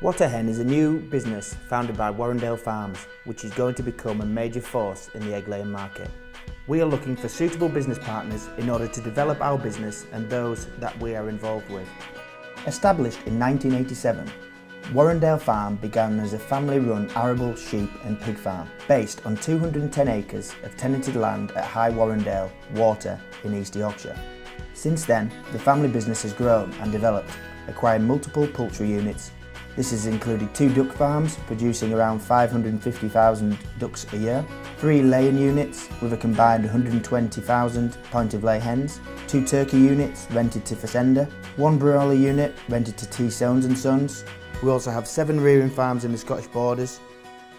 Wot-A Hen is a new business founded by Warrendale Farms, which is going to become a major force in the egg-laying market. We are looking for suitable business partners in order to develop our business and those that we are involved with. Established in 1987, Warrendale Farm began as a family-run arable, sheep and pig farm based on 210 acres of tenanted land at High Warrendale, Wot-A in East Yorkshire. Since then, the family business has grown and developed, acquiring multiple poultry units. This has included 2 duck farms producing around 550,000 ducks a year, 3 laying units with a combined 120,000 point-of-lay hens, 2 turkey units rented to Fessenda, 1 broiler unit rented to T. Soanes & Sons. We also have 7 rearing farms in the Scottish borders,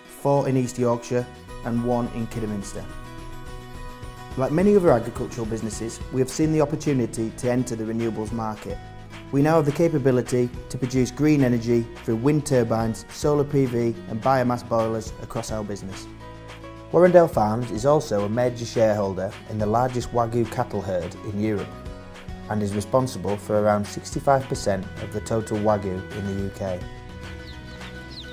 4 in East Yorkshire and 1 in Kidderminster. Like many other agricultural businesses, we have seen the opportunity to enter the renewables market. We now have the capability to produce green energy through wind turbines, solar PV and biomass boilers across our business. Warrendale Farms is also a major shareholder in the largest Wagyu cattle herd in Europe and is responsible for around 65% of the total Wagyu in the UK.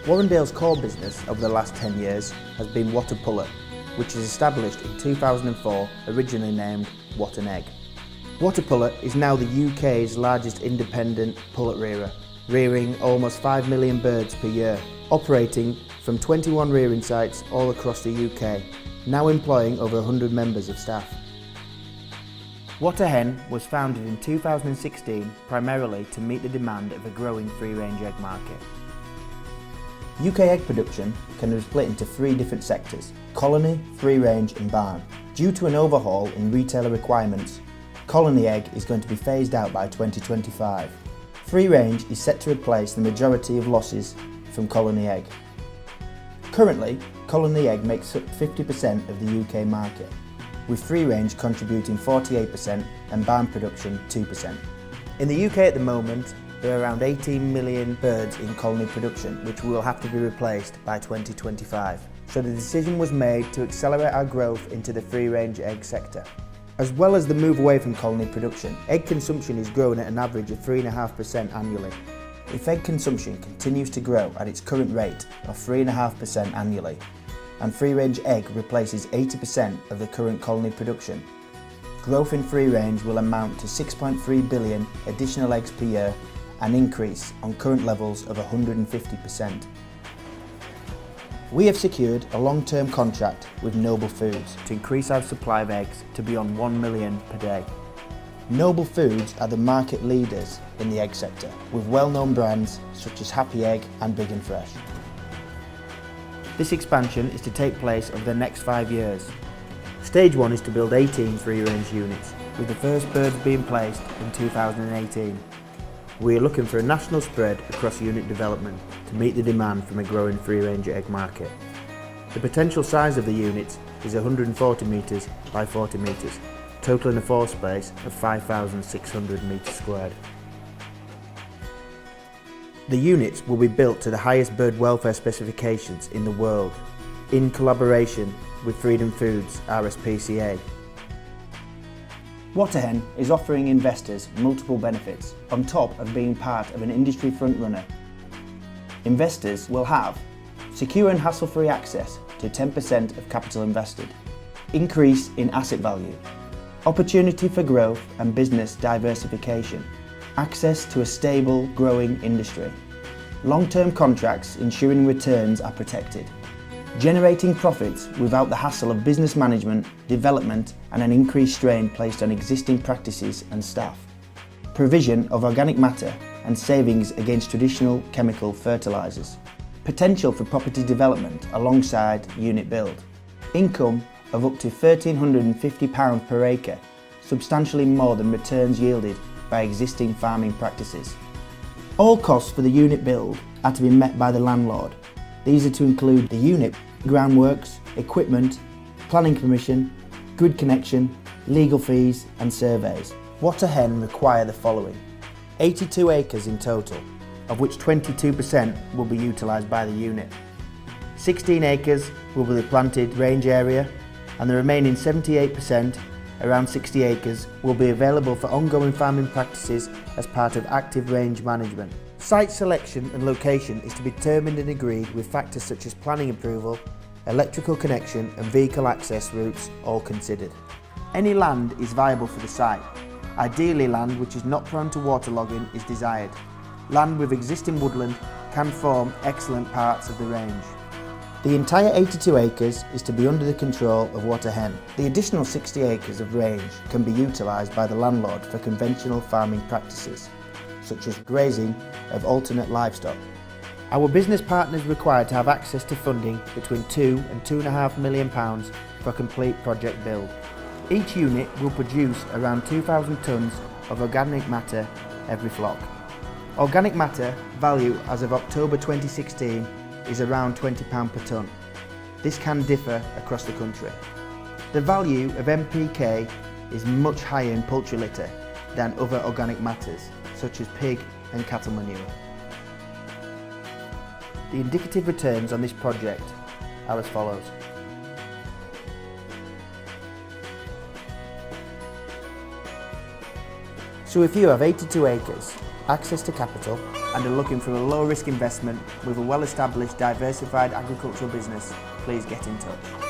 Warrendale's core business over the last 10 years has been Wot-A Pullet, which was established in 2004, originally named Wot-A Egg. Wot-A Pullet is now the UK's largest independent pullet rearer, rearing almost 5 million birds per year, operating from 21 rearing sites all across the UK, now employing over 100 members of staff. Wot-A Hen was founded in 2016 primarily to meet the demand of a growing free-range egg market. UK egg production can be split into 3 different sectors: colony, free-range and barn. Due to an overhaul in retailer requirements, colony egg is going to be phased out by 2025. Free range is set to replace the majority of losses from colony egg. Currently, colony egg makes up 50% of the UK market, with free range contributing 48% and barn production 2%. In the UK at the moment, there are around 18 million birds in colony production, which will have to be replaced by 2025. So the decision was made to accelerate our growth into the free range egg sector. As well as the move away from colony production, egg consumption is growing at an average of 3.5% annually. If egg consumption continues to grow at its current rate of 3.5% annually, and free-range egg replaces 80% of the current colony production, growth in free-range will amount to 6.3 billion additional eggs per year, an increase on current levels of 150%. We have secured a long-term contract with Noble Foods to increase our supply of eggs to beyond 1 million per day. Noble Foods are the market leaders in the egg sector, with well-known brands such as Happy Egg and Big and Fresh. This expansion is to take place over the next 5 years. Stage 1 is to build 18 free-range units, with the first birds being placed in 2018. We are looking for a national spread across unit development to meet the demand from a growing free-range egg market. The potential size of the units is 140 metres by 40 metres, totaling a floor space of 5,600 metres squared. The units will be built to the highest bird welfare specifications in the world, in collaboration with Freedom Foods RSPCA. Wot-A Hen is offering investors multiple benefits on top of being part of an industry frontrunner. Investors will have secure and hassle-free access to 10% of capital invested, increase in asset value, opportunity for growth and business diversification, access to a stable, growing industry, long-term contracts ensuring returns are protected, generating profits without the hassle of business management, development and an increased strain placed on existing practices and staff, provision of organic matter and savings against traditional chemical fertilisers, potential for property development alongside unit build, income of up to £1,350 per acre, substantially more than returns yielded by existing farming practices. All costs for the unit build are to be met by the landlord. These are to include the unit, groundworks, equipment, planning permission, grid connection, legal fees and surveys. Wot-A Hen require the following: 82 acres in total, of which 22% will be utilised by the unit. 16 acres will be the planted range area and the remaining 78%, around 60 acres, will be available for ongoing farming practices as part of active range management. Site selection and location is to be determined and agreed with factors such as planning approval, electrical connection and vehicle access routes all considered. Any land is viable for the site. Ideally, land which is not prone to waterlogging is desired. Land with existing woodland can form excellent parts of the range. The entire 82 acres is to be under the control of Wot-A Hen. The additional 60 acres of range can be utilised by the landlord for conventional farming practices, such as grazing of alternate livestock. Our business partner is required to have access to funding between £2 and £2.5 million for a complete project build. Each unit will produce around 2,000 tonnes of organic matter every flock. Organic matter value as of October 2016 is around £20 per tonne. This can differ across the country. The value of NPK is much higher in poultry litter than other organic matters, such as pig and cattle manure. The indicative returns on this project are as follows. So if you have 82 acres, access to capital, and are looking for a low-risk investment with a well-established, diversified agricultural business, please get in touch.